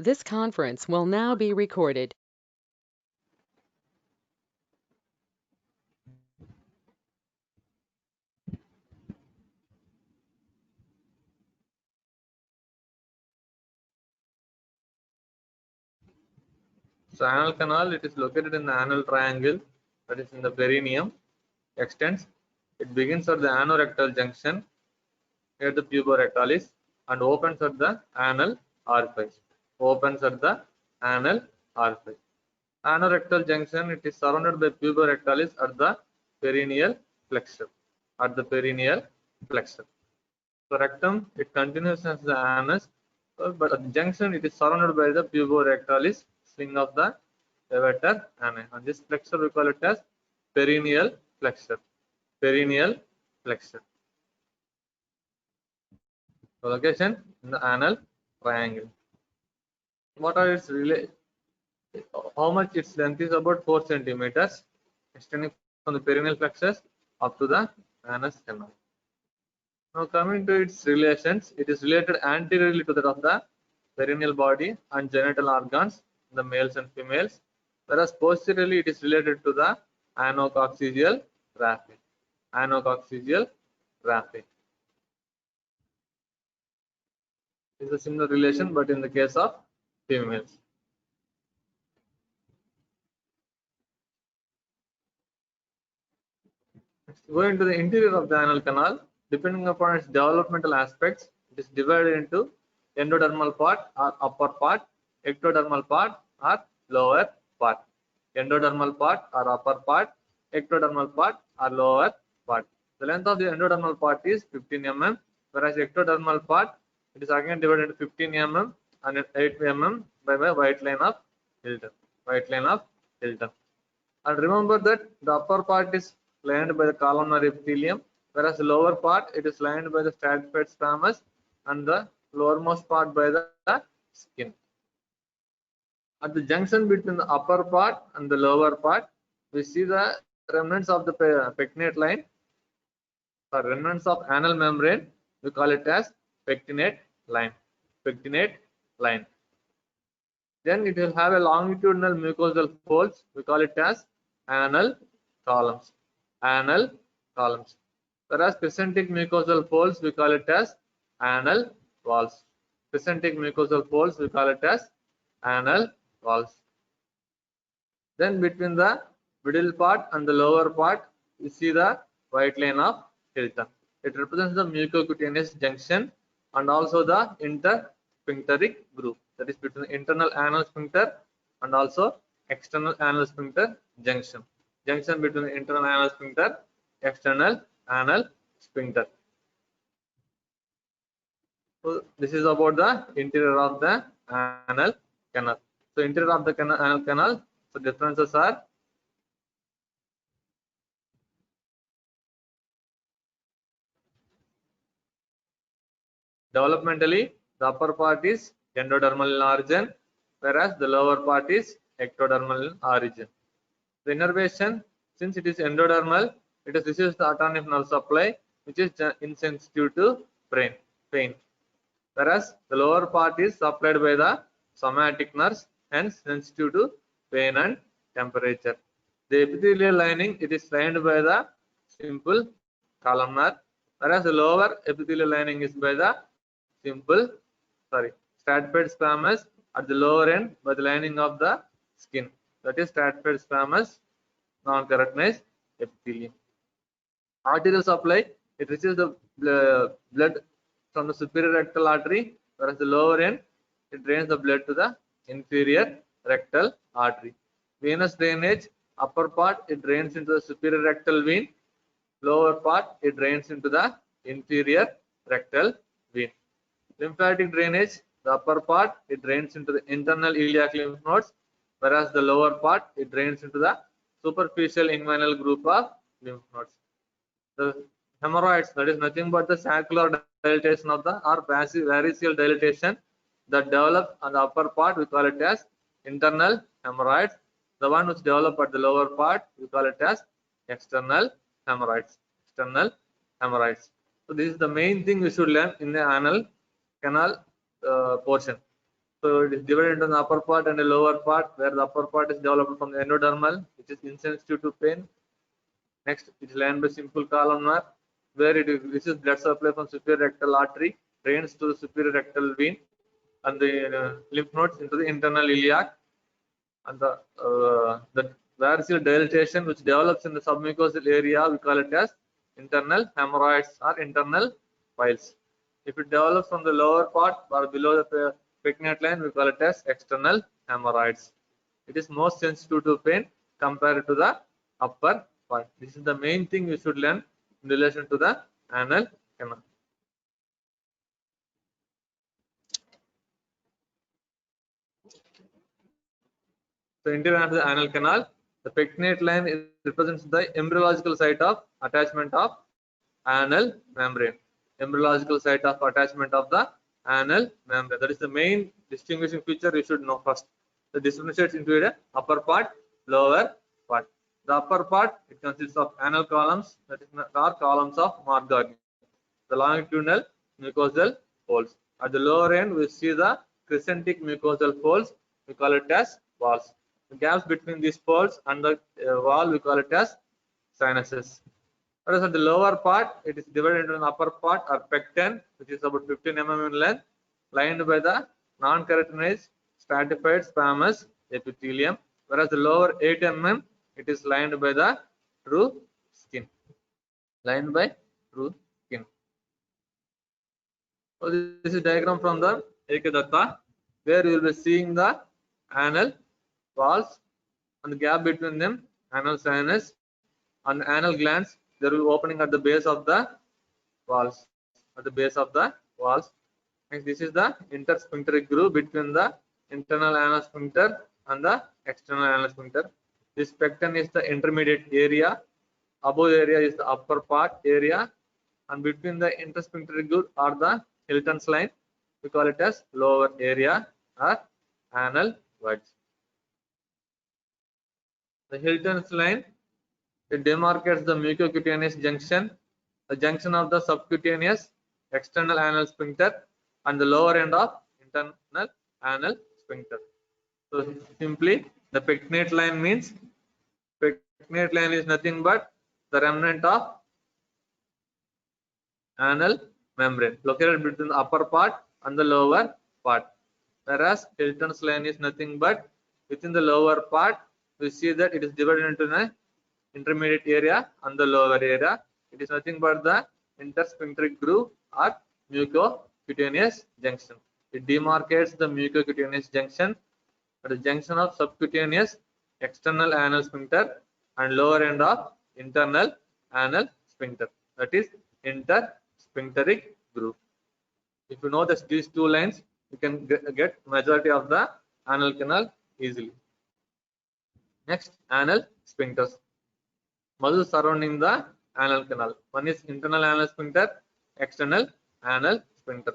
This conference will now be recorded. So anal canal, it is located in the anal triangle, that is in the perineum, extends. It begins at the anorectal junction near the puborectalis and opens at the anal orifice. Opens at the anal orifice. Anorectal junction, it is surrounded by puborectalis at the perineal flexure. At the perineal flexure. So rectum, it continues as the anus, but at the junction, it is surrounded by the puborectalis sling of the levator ani. And this flexure we call it as perineal flexure. Perineal flexure. So location in the anal triangle. What are its how much its length is? About 4 centimeters, extending from the perineal plexus up to the anus canal. Now coming to its relations, it is related anteriorly to that of the perineal body and genital organs in the males and females, whereas posteriorly it is related to the anococcygeal raphe. Anococcygeal raphe is a similar relation, but in the case of females. Going to the interior of the anal canal, depending upon its developmental aspects, it is divided into endodermal part or upper part, ectodermal part or lower part. Endodermal part or upper part, ectodermal part or lower part. The length of the endodermal part is 15 mm, whereas ectodermal part, it is again divided into 15 mm and 8 mm by white line of Hilton. White line of Hilton. And remember that the upper part is lined by the columnar epithelium, whereas the lower part it is lined by the staphylococcus squamous and the lowermost part by the skin. At the junction between the upper part and the lower part, we see the remnants of the pectinate line, or remnants of anal membrane. We call it as pectinate line. Pectinate line. Then it will have a longitudinal mucosal folds. We call it as anal columns. Anal columns. Whereas crescentic mucosal folds, we call it as anal walls. Crescentic mucosal folds, we call it as anal walls. Then between the middle part and the lower part, you see the white line of Hilton. It represents the mucocutaneous junction and also the intersphincteric group. That is between the internal anal sphincter and also external anal sphincter junction. Junction between the internal anal sphincter, external anal sphincter. So this is about the interior of the anal canal. So interior of the anal canal. So differences are developmentally, the upper part is endodermal in origin, whereas the lower part is ectodermal in origin. The innervation, since it is endodermal, it is receives the autonomic nerve supply, which is insensitive to pain. Whereas the lower part is supplied by the somatic nerves, hence sensitive to pain and temperature. The epithelial lining, it is lined by the simple columnar, whereas the lower epithelial lining is by the staphylococcus squamous at the lower end by the lining of the skin. That is staphylococcus squamous non-keratinized epithelium. Arterial supply, it receives the blood from the superior rectal artery, whereas the lower end, it drains the blood to the inferior rectal artery. Venous drainage, upper part, it drains into the superior rectal vein. Lower part, it drains into the inferior rectal vein. Lymphatic drainage, the upper part, it drains into the internal iliac lymph nodes, whereas the lower part, it drains into the superficial inguinal group of lymph nodes. The hemorrhoids, that is nothing but the saccular dilatation of the or variceal dilatation that develop on the upper part, we call it as internal hemorrhoids. The one which develop at the lower part, we call it as external hemorrhoids. External hemorrhoids. So this is the main thing we should learn in the anal canal portion. So it is divided into the upper part and the lower part, where the upper part is developed from the endodermal, which is insensitive to pain. Next, it is lined by simple columnar, where it receives blood supply from superior rectal artery, drains to the superior rectal vein, and the lymph nodes into the internal iliac, and the variceal dilatation which develops in the submucosal area, we call it as internal hemorrhoids or internal piles. If it develops from the lower part or below the pectinate line, we call it as external hemorrhoids. It is most sensitive to pain compared to the upper part. This is the main thing you should learn in relation to the anal canal. So interior of the anal canal, the pectinate line represents the embryological site of attachment of anal membrane. Embryological site of attachment of the anal membrane. That is the main distinguishing feature you should know first. The differentiates into the upper part, lower part. The upper part, it consists of anal columns, that is are columns of Marconi. The longitudinal mucosal folds. At the lower end, we see the crescentic mucosal folds. We call it as walls. The gaps between these folds and the wall, we call it as sinuses. Whereas at the lower part, it is divided into an upper part or pecten, which is about 15 mm in length, lined by the non-keratinized stratified squamous epithelium. Whereas the lower 8 mm, it is lined by the true skin. Lined by true skin. So this is diagram from the Ekadatta, where you will be seeing the anal walls and the gap between them, anal sinus and anal glands. There will be opening at the base of the walls. At the base of the walls. Next, this is the intersphincteric groove between the internal anal sphincter and the external anal sphincter. This pecten is the intermediate area. Above area is the upper part area, and between the intersphincteric groove are the Hilton's line. We call it as lower area or anal voids. The Hilton's line, it demarcates the mucocutaneous junction, the junction of the subcutaneous external anal sphincter and the lower end of internal anal sphincter. So simply, the pectinate line means pectinate line is nothing but the remnant of anal membrane located between the upper part and the lower part. Whereas Hilton's line is nothing but within the lower part, we see that it is divided into an intermediate area and the lower area. It is nothing but the intersphincteric groove or mucocutaneous junction. It demarcates the mucocutaneous junction at the junction of subcutaneous external anal sphincter and lower end of internal anal sphincter. That is intersphincteric groove. If you know these two lines, you can get majority of the anal canal easily. Next, anal sphincters. Muscles surrounding the anal canal. One is internal anal sphincter, external anal sphincter.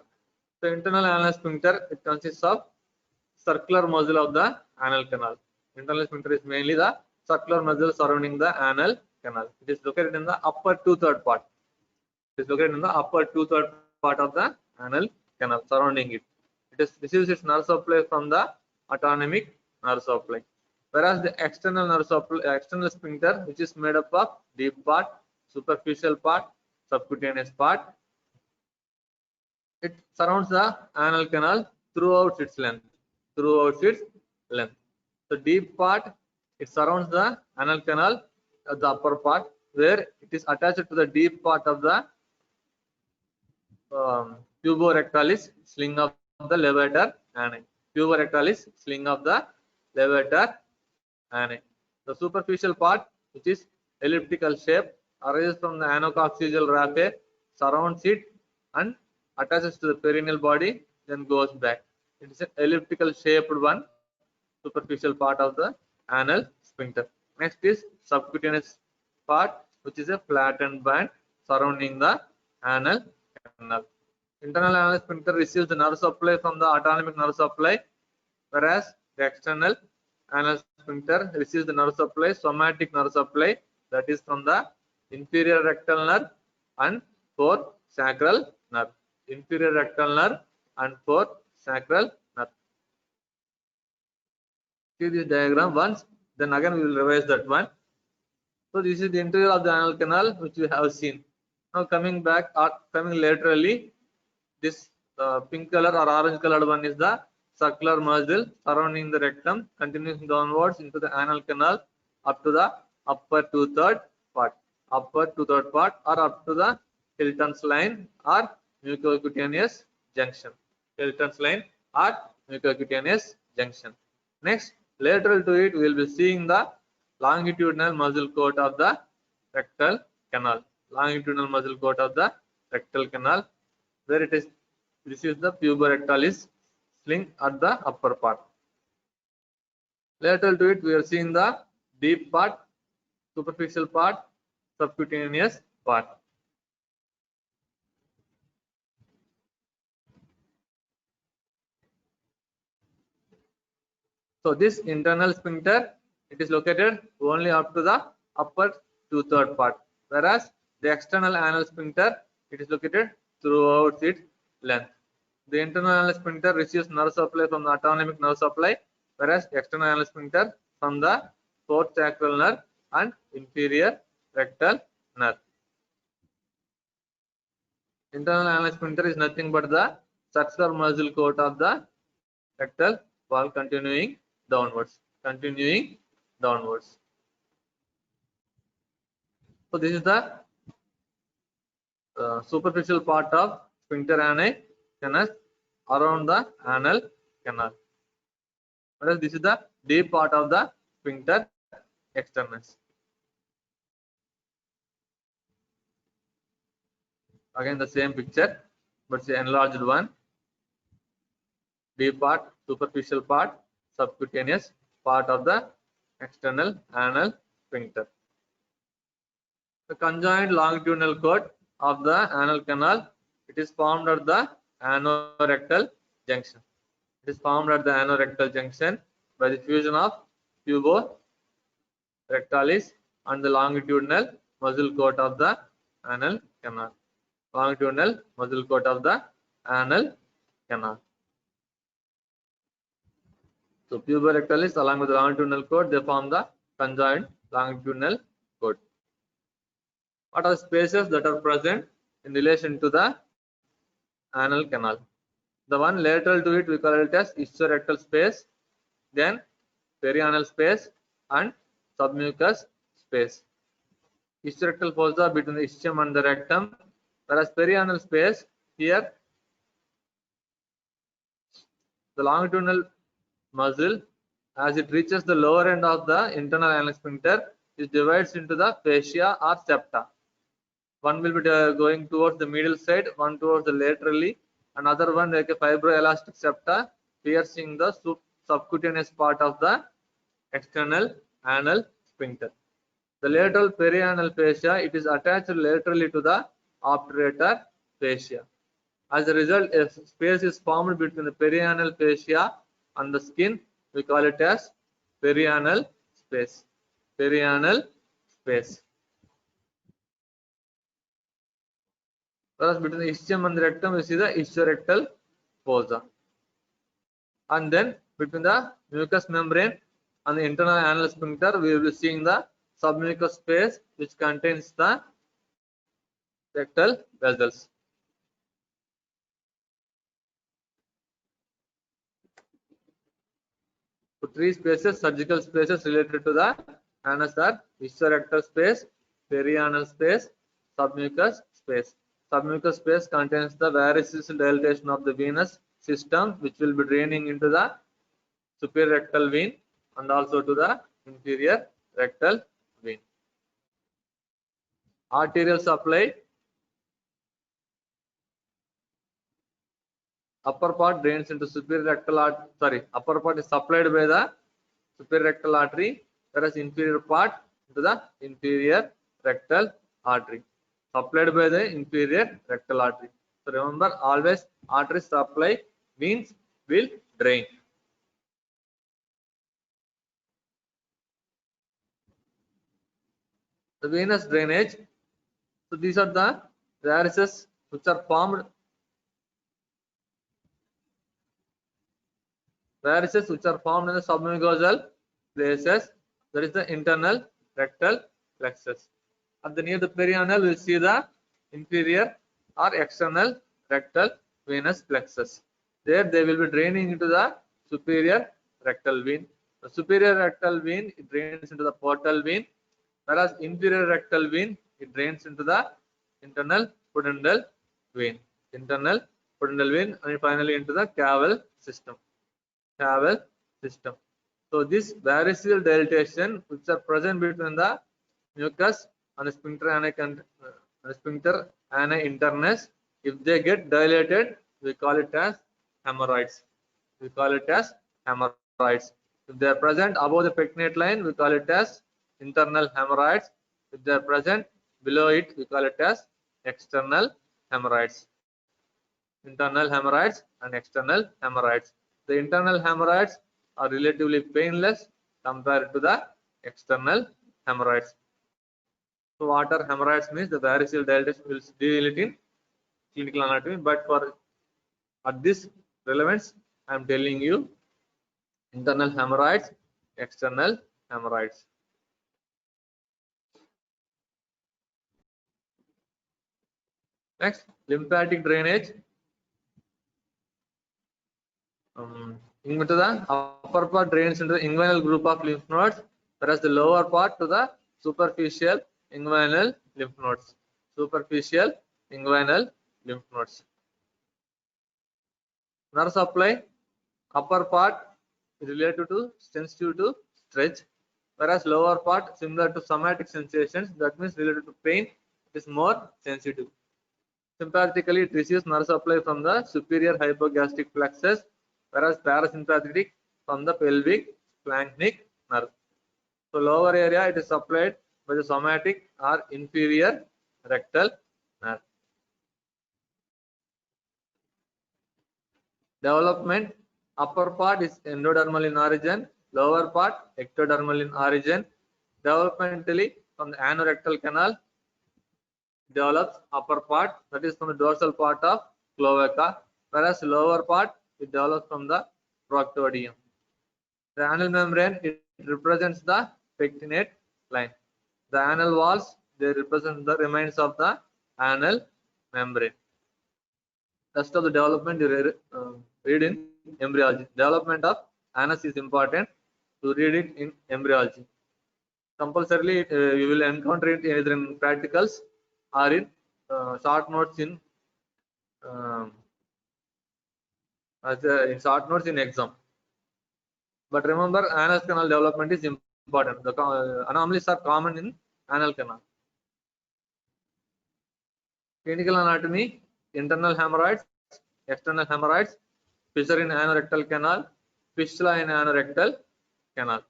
So internal anal sphincter, it consists of circular muscle of the anal canal. Internal sphincter is mainly the circular muscle surrounding the anal canal. It is located in the upper 2/3 part. It is located in the upper 2/3 part of the anal canal surrounding it. It receives its nerve supply from the autonomic nerve supply. Whereas the external nerve supply, external sphincter, which is made up of deep part, superficial part, subcutaneous part, it surrounds the anal canal throughout its length. Throughout its length. The deep part, it surrounds the anal canal at the upper part, where it is attached to the deep part of the tuborectalis sling of the levator ani. Tuborectalis sling of the levator ani. The superficial part, which is elliptical shape, arises from the anococcygeal raphe, surrounds it and attaches to the perineal body, then goes back. It is an elliptical shaped one, superficial part of the anal sphincter. Next is subcutaneous part, which is a flattened band surrounding the anal canal. Internal anal sphincter receives the nerve supply from the autonomic nerve supply, whereas the external anal sphincter receives the nerve supply, somatic nerve supply, that is from the inferior rectal nerve and fourth sacral nerve. Inferior rectal nerve and fourth sacral nerve. See this diagram once, then again we will revise that one. So this is the interior of the anal canal which we have seen. Now coming back or coming laterally, this pink color or orange colored one is the circular muscle surrounding the rectum, continuing downwards into the anal canal up to the upper two-third part, or up to the Hilton's line or mucocutaneous junction. Hilton's line or mucocutaneous junction. Next, lateral to it, we will be seeing the longitudinal muscle coat of the rectal canal. Longitudinal muscle coat of the rectal canal, where it is. This is the puborectalis sling at the upper part. Lateral to it, we are seeing the deep part, superficial part, subcutaneous part. So this internal sphincter, it is located only up to the upper two-third part, whereas the external anal sphincter, it is located throughout its length. The internal anal sphincter receives nerve supply from the autonomic nerve supply, whereas external anal sphincter from the fourth sacral nerve and inferior rectal nerve. Internal anal sphincter is nothing but the circular muscle coat of the rectal wall continuing downwards. So this is the superficial part of sphincter ani canus around the anal canal. Whereas this is the deep part of the sphincter externus. Again the same picture, but it's an enlarged one. Deep part, superficial part, subcutaneous part of the external anal sphincter. The conjoined longitudinal cord of the anal canal, it is formed at the anorectal junction. It is formed at the anorectal junction by the fusion of puborectalis and the longitudinal muscle coat of the anal canal. Longitudinal muscle coat of the anal canal. So puborectalis along with the longitudinal cord, they form the conjoined longitudinal cord. What are the spaces that are present in relation to the anal canal? The one lateral to it, we call it as ischiorectal space, then perianal space and submucous space. Ischiorectal fossa between the ischium and the rectum, whereas perianal space, here the longitudinal muscle, as it reaches the lower end of the internal anal sphincter, is divides into the fascia or septa. One will be going towards the medial side, one towards the laterally, another one like a fibroelastic septa piercing the subcutaneous part of the external anal sphincter. The lateral perianal fascia, it is attached laterally to the obturator fascia. As a result, a space is formed between the perianal fascia and the skin. We call it as perianal space. Perianal space. Whereas between the ischium and the rectum, we see the ischiorectal fossa. And then between the mucous membrane and the internal anal sphincter, we will be seeing the submucous space which contains the rectal vessels. So three spaces, surgical spaces related to the anus are ischiorectal space, perianal space, submucous space. Submucous space contains the varices dilatation of the venous system, which will be draining into the superior rectal vein and also to the inferior rectal vein. Arterial supply. Upper part drains into superior rectal artery. Upper part is supplied by the superior rectal artery, whereas inferior part to the inferior rectal artery. Supplied by the inferior rectal artery. So remember, always artery supply means will drain. The venous drainage. So these are the varices which are formed. Varices which are formed in the submucosal places, that is the internal rectal plexus. At the near the perianal, we will see the inferior or external rectal venous plexus. There they will be draining into the superior rectal vein. The superior rectal vein, it drains into the portal vein, whereas inferior rectal vein, it drains into the internal pudendal vein. Internal pudendal vein, and finally into the caval system. Caval system. So this variceal dilatation which are present between the mucus and the sphincter ani internus, if they get dilated, we call it as hemorrhoids. We call it as hemorrhoids. If they are present above the pectinate line, we call it as internal hemorrhoids. If they are present below it, we call it as external hemorrhoids. Internal hemorrhoids and external hemorrhoids. The internal hemorrhoids are relatively painless compared to the external hemorrhoids. So what are hemorrhoids means? The variceal dilatation will deal it in clinical anatomy, but for at this relevance, I am telling you internal hemorrhoids, external hemorrhoids. Next, lymphatic drainage. Into the upper part drains into the inguinal group of lymph nodes, whereas the lower part to the superficial inguinal lymph nodes. Superficial inguinal lymph nodes. Nerve supply, upper part is related to sensitive to stretch, whereas lower part similar to somatic sensations, that means related to pain, is more sensitive. Sympathetically, it receives nerve supply from the superior hypogastric plexus, whereas parasympathetic from the pelvic splanchnic nerve. So lower area it is supplied by the somatic or inferior rectal nerve. Development, upper part is endodermal in origin, lower part ectodermal in origin. Developmentally from the anorectal canal develops upper part, that is from the dorsal part of cloaca, whereas lower part it develops from the proctodeum. The anal membrane, it represents the pectinate line. The anal walls, they represent the remains of the anal membrane. Rest of the development you read in embryology. Development of anus is important to read it in embryology. Compulsorily, you will encounter it either in practicals or in short notes in short notes in exam. But remember, anal canal development is important. The anomalies are common in anal canal. Clinical anatomy: internal hemorrhoids, external hemorrhoids, fissure in anorectal canal, fistula in anorectal canal.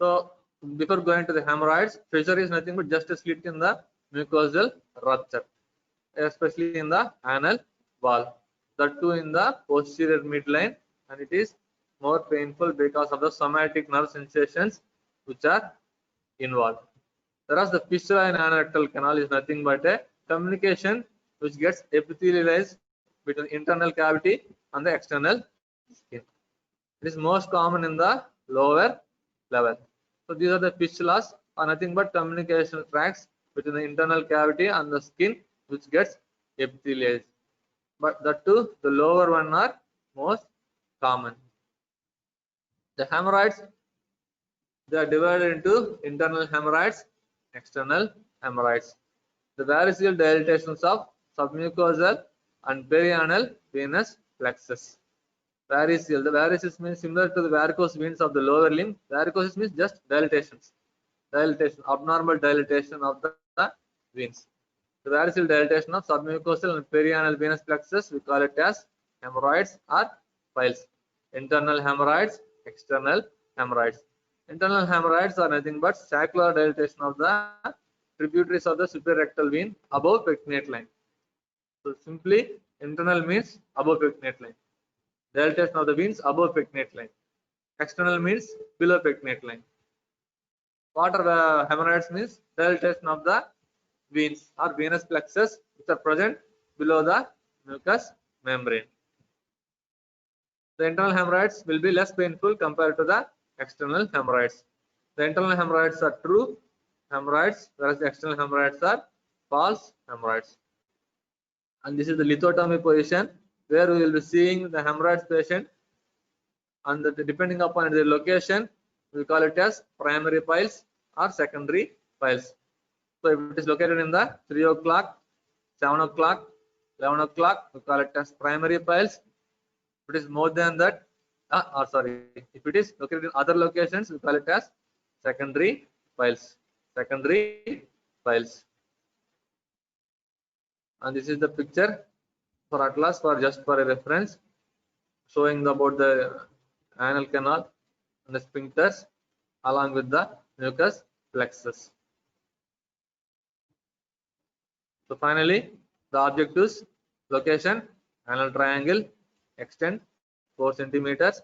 So before going to the hemorrhoids, fissure is nothing but just a slit in the mucosal rupture, especially in the anal wall. That too in the posterior midline, and it is more painful because of the somatic nerve sensations which are involved. Whereas the fistula in anorectal canal is nothing but a communication which gets epithelialized between the internal cavity and the external skin. It is most common in the lower level. So these are the fistulas, are nothing but communication tracts between the internal cavity and the skin which gets epithelialized. But the two, the lower one are most common. The hemorrhoids, they are divided into internal hemorrhoids, external hemorrhoids. The variceal dilatations of submucosal and perianal venous plexus. Variceal, the varices means similar to the varicose veins of the lower limb. Varicosis means just dilatations, abnormal dilatation of the veins. The variceal dilatation of submucosal and perianal venous plexus, we call it as hemorrhoids or piles. Internal hemorrhoids, external hemorrhoids. Internal hemorrhoids are nothing but saccular dilatation of the tributaries of the suprarectal vein above pectinate line. So simply, internal means above pectinate line. Dilatation of the veins above pectinate line. External means below pectinate line. What are the hemorrhoids means? Dilatation of the veins or venous plexus which are present below the mucous membrane. The internal hemorrhoids will be less painful compared to the external hemorrhoids. The internal hemorrhoids are true hemorrhoids, whereas the external hemorrhoids are false hemorrhoids. And this is the lithotomy position, where we will be seeing the hemorrhoids patient, and depending upon the location, we call it as primary piles or secondary piles. So if it is located in the 3 o'clock, 7 o'clock, 11 o'clock, we call it as primary piles. If it is more than that, if it is located in other locations, we call it as secondary piles. Secondary piles. And this is the picture for atlas, for just for a reference, showing about the anal canal and the sphincters along with the mucus plexus. So finally, the objectives: location, anal triangle, extent 4 centimeters,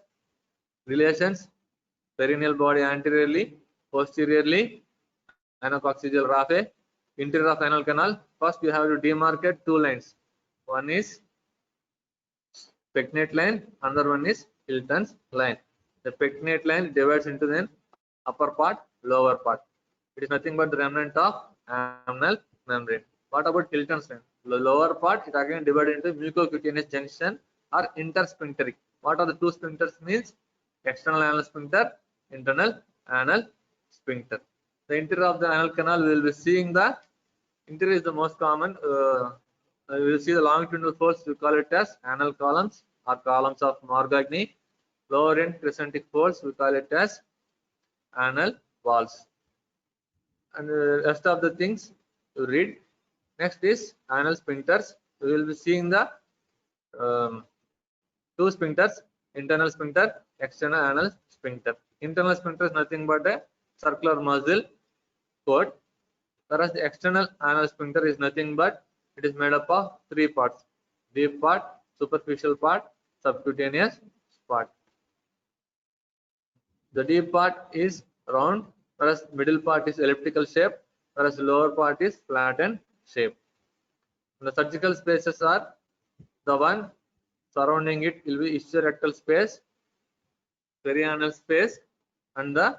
relations, perineal body anteriorly, posteriorly, anacoccygeal raphe, interior of anal canal. First, you have to demarcate two lines. One is pectinate line, another one is Hilton's line. The pectinate line divides into the upper part, lower part. It is nothing but the remnant of anal membrane. What about Hilton's line? The lower part is again divided into mucocutaneous junction or intersphincteric. What are the two sphincters means? External anal sphincter, internal anal sphincter. The interior of the anal canal, we will be seeing the interior is the most common. We will see the longitudinal folds, we call it as anal columns or columns of Morgagni. Lower end crescentic folds, we call it as anal walls. And rest of the things you read. Next is anal sphincters. We will be seeing the two sphincters, internal sphincter, external anal sphincter. Internal sphincter is nothing but a circular muscle cord, whereas the external anal sphincter is nothing but it is made up of three parts: deep part, superficial part, subcutaneous part. The deep part is round, whereas middle part is elliptical shape, whereas the lower part is flattened shape. And the surgical spaces are the one surrounding it will be ischiorectal space, perianal space, and the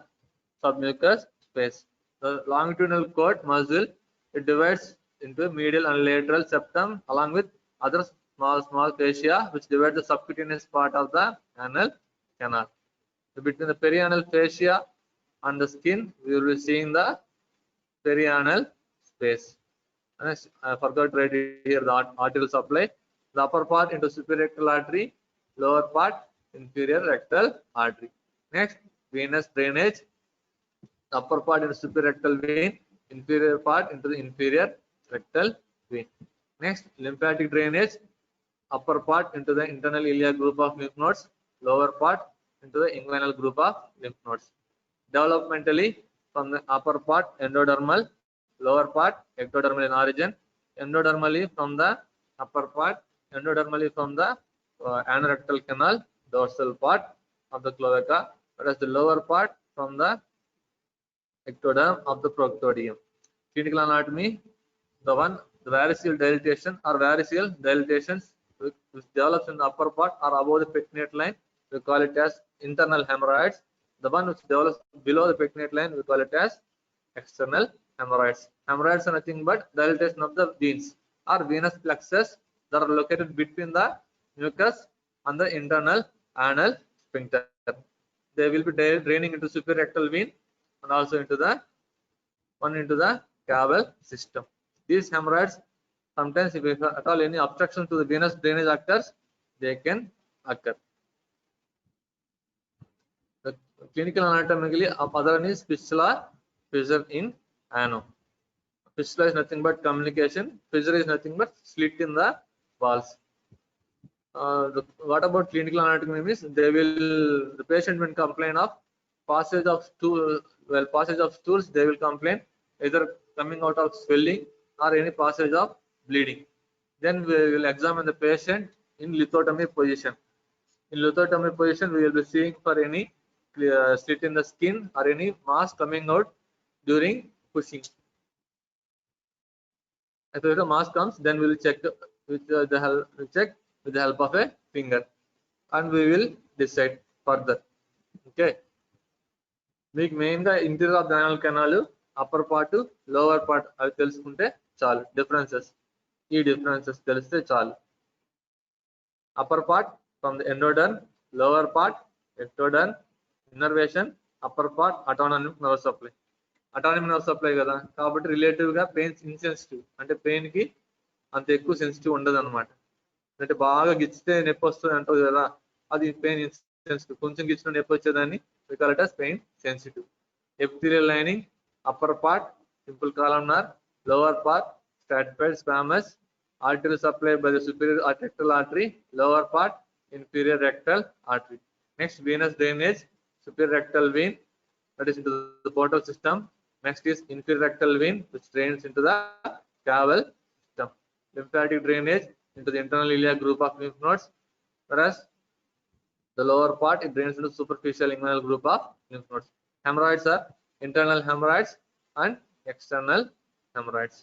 submucous space. The longitudinal cord muscle, it divides into medial and lateral septum along with other small fascia which divide the subcutaneous part of the anal canal. So between the perianal fascia and the skin, we will be seeing the perianal space. And I forgot to write here the arterial supply. The upper part into superior rectal artery, lower part inferior rectal artery. Next, venous drainage. The upper part into superior rectal vein, inferior part into the inferior rectal vein. Next, lymphatic drainage. Upper part into the internal iliac group of lymph nodes, lower part into the inguinal group of lymph nodes. Developmentally, from the upper part endodermal, lower part ectodermal in origin. Endodermally from the upper part, endodermally from the anorectal canal, dorsal part of the cloaca, whereas the lower part from the ectoderm of the proctodium. Clinical anatomy, the variceal dilatation or variceal dilatations which develops in the upper part or above the pectinate line, we call it as internal hemorrhoids. The one which develops below the pectinate line, we call it as external hemorrhoids. Hemorrhoids are nothing but dilatation of the veins or venous plexus that are located between the mucus and the internal anal sphincter. They will be draining into superior rectal vein and also into the caval system. These hemorrhoids, sometimes if at all any obstruction to the venous drainage occurs, they can occur. The clinical anatomically other one is fistula, fissure in ano. Fistula is nothing but communication. Fissure is nothing but slit in the walls. What about clinical anatomy means the patient will complain of passage of stools. They will complain either coming out of swelling or any passage of bleeding. Then we will examine the patient in lithotomy position. In lithotomy position, we will be seeing for any slit in the skin or any mass coming out during pushing. If the mass comes, then we will check with the help of a finger, and we will decide further. Okay, మీకు main గా interior of the anal canal upper part lower part అవి తెలుసుకుంటే చాలు. Differences, ఈ differences తెలిస్తే చాలు. Upper part from the endoderm, lower part ectoderm, innervation, upper part autonomic nerve supply. Autonomic nerve supply కదా కాబట్టి రిలేటివ్ గా పెయిన్ ఇన్సెన్సిటివ్, అంటే పెయిన్ కి అంత ఎక్కువ సెన్సిటివ్ ఉండదు అనమాట. అంటే బాగా గిచ్చితే నొప్పి వస్తుంది అంటారు కదా, అది పెయిన్ ఇన్సెన్సిటివ్. కొంచెం గిచ్చిన నొప్పి వచ్చేదాన్ని we call it as pain sensitive. Epithelial lining, upper part simple columnar, lower part stratified squamous, arterial supplied by the superior rectal artery, lower part inferior rectal artery. Next, venous drainage, superior rectal vein, that is into the portal system. Next is inferior rectal vein, which drains into the caval system. Lymphatic drainage into the internal iliac group of lymph nodes, whereas the lower part it drains into superficial inguinal group of lymph nodes. Hemorrhoids are internal hemorrhoids and external hemorrhoids.